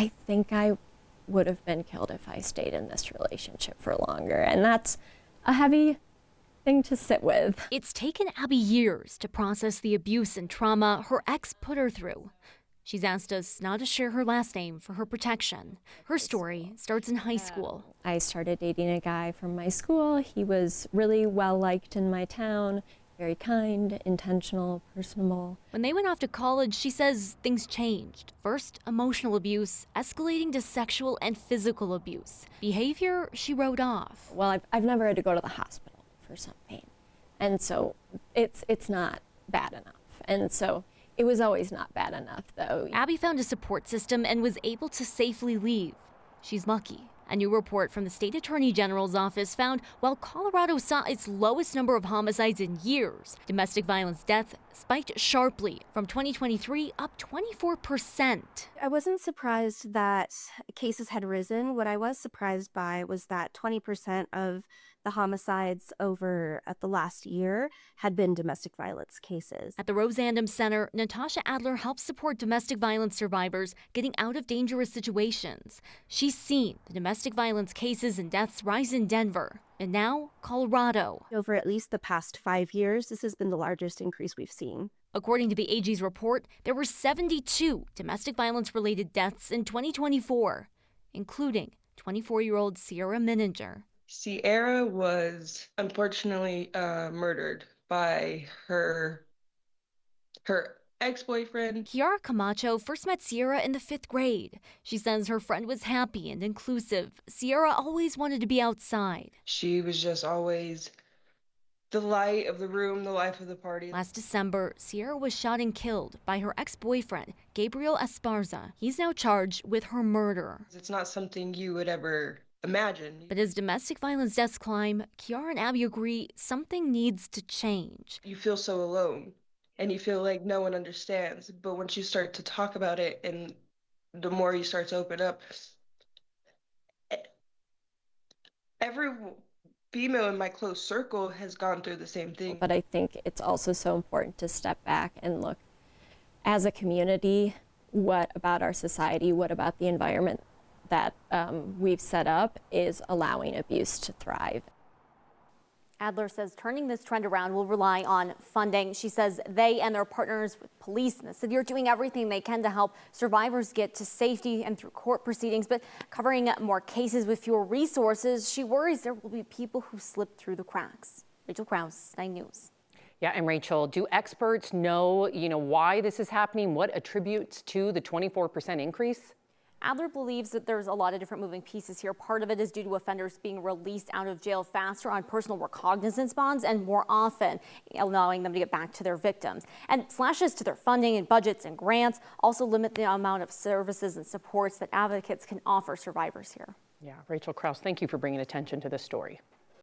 I think I would have been killed if I stayed in this relationship for longer. And that's a heavy thing to sit with. It's taken Abby years to process the abuse and trauma her ex put her through. She's asked us not to share her last name for her protection. Her story starts in high school. I started dating a guy from my school. He was really well liked in my town, very kind, intentional, personable. When they went off to college, she says things changed. First, emotional abuse, escalating to sexual and physical abuse. Behavior she wrote off. Well, I've never had to go to the hospital for some pain. And so it's not bad enough. And so it was always not bad enough, though. Abby found a support system and was able to safely leave. She's lucky. A new report from the state attorney general's office found while Colorado saw its lowest number of homicides in years, domestic violence deaths spiked sharply from 2023, up 24%. I wasn't surprised that cases had risen. What I was surprised by was that 20% of the homicides over at the last year had been domestic violence cases. At the Rosandom Center, Natasha Adler helps support domestic violence survivors getting out of dangerous situations. She's seen the domestic violence cases and deaths rise in Denver, and now Colorado. Over at least the past 5 years, this has been the largest increase we've seen. According to the AG's report, there were 72 domestic violence-related deaths in 2024, including 24-year-old Sierra Mininger. Sierra was unfortunately murdered by her ex-boyfriend. Kiara Camacho first met Sierra in the 5th grade. She says her friend was happy and inclusive. Sierra always wanted to be outside. She was just always the light of the room, the life of the party. Last December, Sierra was shot and killed by her ex-boyfriend, Gabriel Esparza. He's now charged with her murder. It's not something you would ever imagine. But as domestic violence deaths climb, Kiara and Abby agree something needs to change. You feel so alone and you feel like no one understands. But once you start to talk about it and the more you start to open up, every female in my close circle has gone through the same thing. But I think it's also so important to step back and look as a community, what about our society, what about the environment that we've set up is allowing abuse to thrive. Adler says turning this trend around will rely on funding. She says they and their partners with police and the city are doing everything they can to help survivors get to safety and through court proceedings, but covering more cases with fewer resources, she worries there will be people who slip through the cracks. Rachel Krause, 9 News. Yeah, and Rachel, do experts know, why this is happening? What attributes to the 24% increase? Adler believes that there's a lot of different moving pieces here. Part of it is due to offenders being released out of jail faster on personal recognizance bonds and more often, allowing them to get back to their victims. And slashes to their funding and budgets and grants also limit the amount of services and supports that advocates can offer survivors here. Yeah, Rachel Krause, thank you for bringing attention to this story.